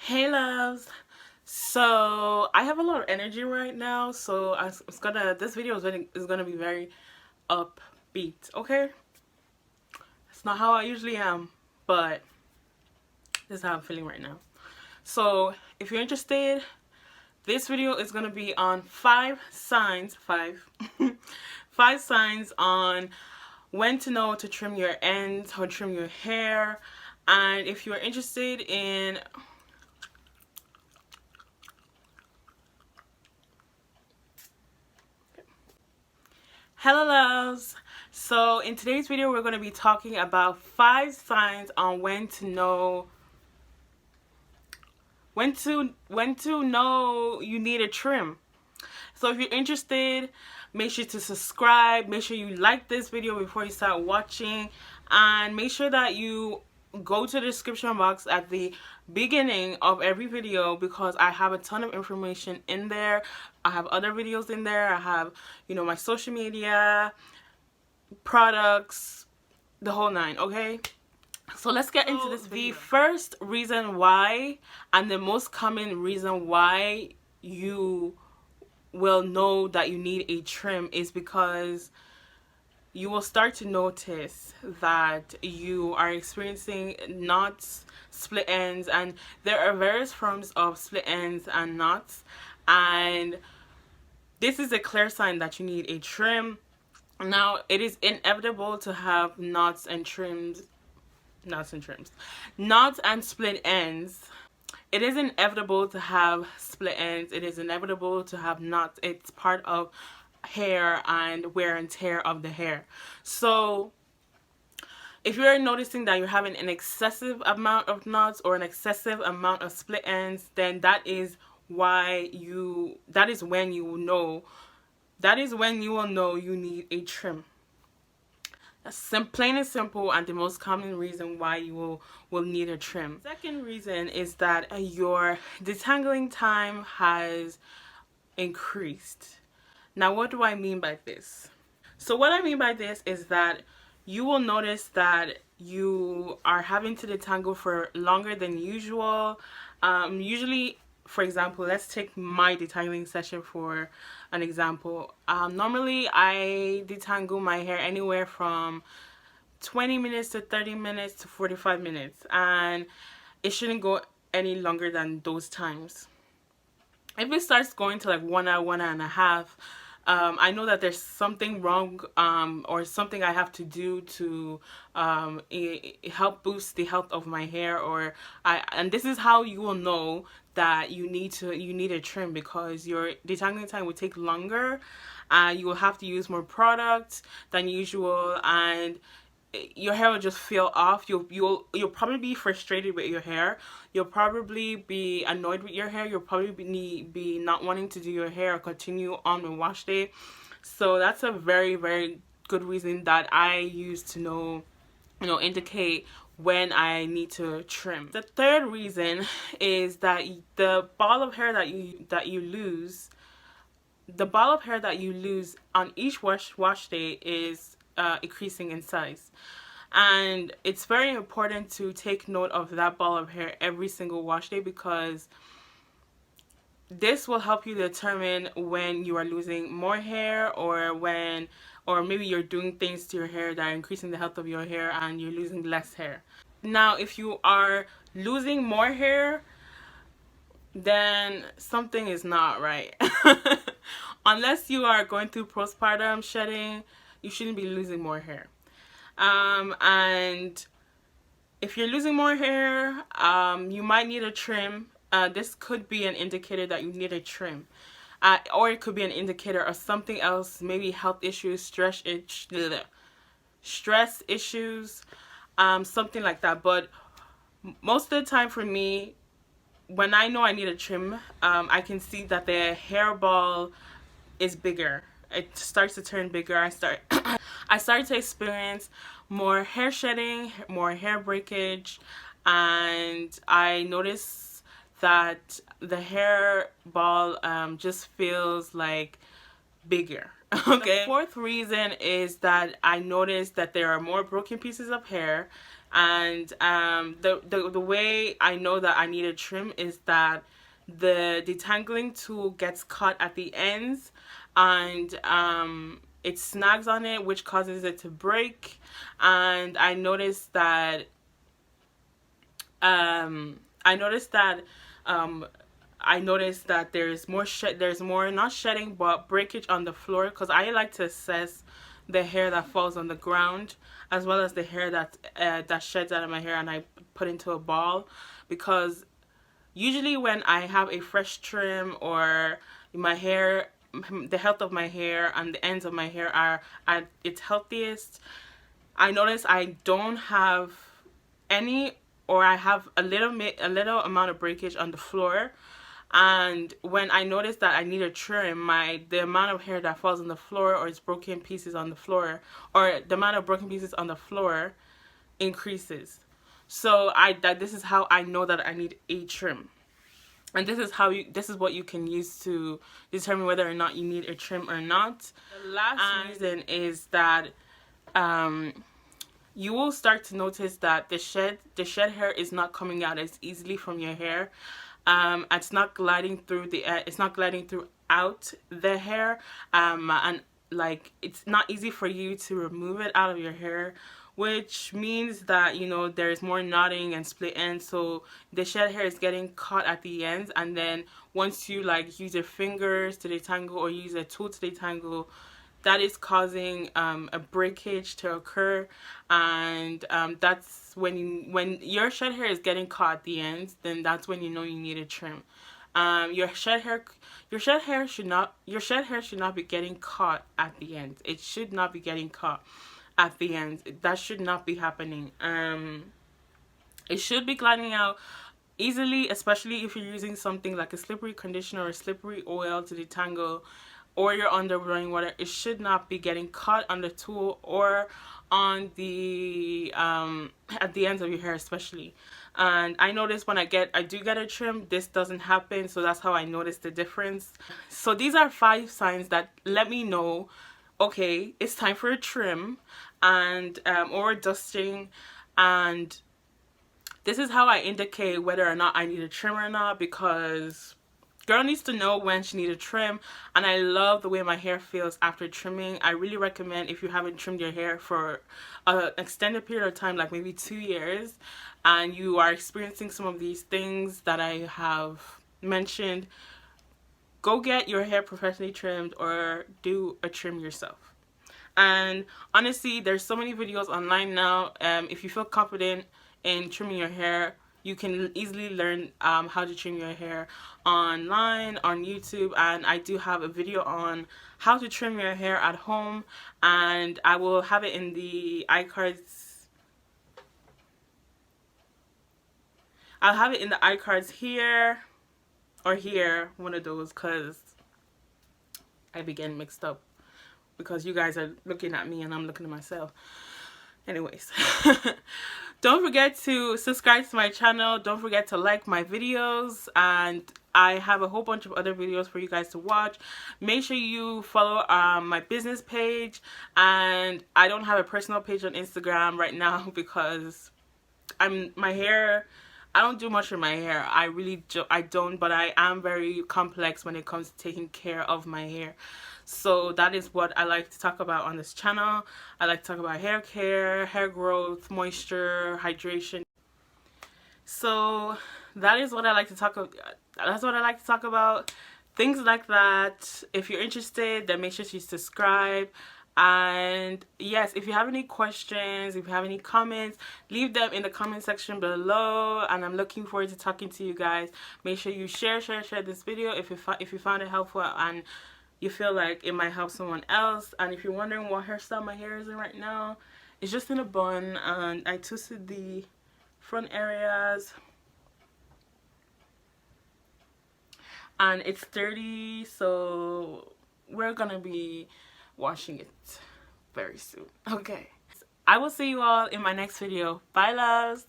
Hey loves. So I have a lot of energy right now, so this video is gonna be very upbeat, okay? It's not how I usually am, but this is how I'm feeling right now. So if you're interested, this video is gonna be on five signs on when to know to trim your ends or trim your hair. And if you're interested in hello loves. So in today's video we're going to be talking about 5 signs on when to know you need a trim. So if you're interested, make sure to subscribe, make sure you like this video before you start watching, and make sure that you go to the description box at the beginning of every video because I have a ton of information in there. I have other videos in there. I have, my social media, products, the whole nine, okay? So let's get into this video. The first reason why, and the most common reason why you will know that you need a trim, is because you will start to notice that you are experiencing knots, split ends, and there are various forms of split ends and knots, and this is a clear sign that you need a trim. Now, it is inevitable to have knots and split ends. It is inevitable to have split ends. It is inevitable to have knots. It's part of hair and wear and tear of the hair. So if you're noticing that you're having an excessive amount of knots or an excessive amount of split ends, then that is when you will know you need a trim. That's plain and simple, and the most common reason why you will need a trim. Second reason is that your detangling time has increased. Now, what do I mean by this? So what I mean by this is that you will notice that you are having to detangle for longer than usual. Usually, for example, let's take my detangling session for an example. Normally I detangle my hair anywhere from 20 minutes to 30 minutes to 45 minutes, and it shouldn't go any longer than those times. If it starts going to like 1 hour, 1 hour and a half, I know that there's something wrong, or something I have to do to help boost the health of my hair, and this is how you will know that you need a trim, because your detangling time will take longer, you will have to use more product than usual, and your hair will just feel off. You'll probably be frustrated with your hair. You'll probably be annoyed with your hair. You'll probably be not wanting to do your hair or continue on with wash day. So that's a very, very good reason that I use to know, indicate when I need to trim. The third reason is that the ball of hair that you lose, on each wash day is increasing in size, and it's very important to take note of that ball of hair every single wash day, because this will help you determine when you are losing more hair, or maybe you're doing things to your hair that are increasing the health of your hair and you're losing less hair. Now, if you are losing more hair, then something is not right. Unless you are going through postpartum shedding, you shouldn't be losing more hair. And if you're losing more hair, you might need a trim. This could be an indicator that you need a trim. Or it could be an indicator of something else, maybe health issues, stress issues, something like that. But most of the time for me, when I know I need a trim, I can see that the hairball is bigger. It starts to turn bigger. I start to experience more hair shedding, more hair breakage, and I notice that the hair ball just feels like bigger. Okay. The fourth reason is that I noticed that there are more broken pieces of hair, and the way I know that I need a trim is that the detangling tool gets caught at the ends, and it snags on it, which causes it to break. And I noticed that I noticed that um there's more not shedding but breakage on the floor, because I like to assess the hair that falls on the ground as well as the hair that sheds out of my hair, and I put into a ball, because usually when I have a fresh trim or my hair, the health of my hair and the ends of my hair are at its healthiest, I notice I don't have any, or I have a little amount of breakage on the floor. And when I notice that I need a trim, the amount of hair that falls on the floor, or it's broken pieces on the floor, or the amount of broken pieces on the floor increases. So this is how I know that I need a trim. And this is what you can use to determine whether or not you need a trim or not. The last reason is that you will start to notice that the shed hair is not coming out as easily from your hair. It's not gliding through throughout the hair, and like it's not easy for you to remove it out of your hair, which means that, you know, there's more knotting and split ends, so the shed hair is getting caught at the ends. And then once you like use your fingers to detangle or use a tool to detangle, that is causing a breakage to occur. And that's when your shed hair is getting caught at the ends, then that's when you know you need a trim. Your shed hair should not be getting caught at the ends. It should not be getting caught at the ends. That should not be happening. It should be gliding out easily, especially if you're using something like a slippery conditioner or a slippery oil to detangle, or you're under running water. It should not be getting caught on the tool or on the at the ends of your hair especially. And I notice when I do get a trim, this doesn't happen, so that's how I notice the difference. So these are 5 signs that let me know, okay, it's time for a trim and or dusting. And this is how I indicate whether or not I need a trim or not, because girl needs to know when she needs a trim. And I love the way my hair feels after trimming. I really recommend, if you haven't trimmed your hair for an extended period of time, like maybe 2 years, and you are experiencing some of these things that I have mentioned, go get your hair professionally trimmed or do a trim yourself. And honestly, there's so many videos online now. If you feel confident in trimming your hair, you can easily learn how to trim your hair online on YouTube. And I do have a video on how to trim your hair at home, and I will have it in the iCards. I'll have it in the iCards here or here, one of those, because I be getting mixed up because you guys are looking at me and I'm looking at myself. Anyways, don't forget to subscribe to my channel. Don't forget to like my videos, and I have a whole bunch of other videos for you guys to watch. Make sure you follow my business page, and I don't have a personal page on Instagram right now because I don't do much with my hair. I don't, but I am very complex when it comes to taking care of my hair. So that is what I like to talk about on this channel. I like to talk about hair care, hair growth, moisture, hydration. So that is what I like to talk about. That's what I like to talk about. Things like that. If you're interested, then make sure you subscribe. And yes, if you have any questions, if you have any comments, leave them in the comment section below, and I'm looking forward to talking to you guys. Make sure you share this video if you found it helpful and you feel like it might help someone else. And if you're wondering what hairstyle my hair is in right now, it's just in a bun, and I twisted the front areas and it's dirty, so we're gonna be washing it very soon. Okay, I will see you all in my next video. Bye, loves.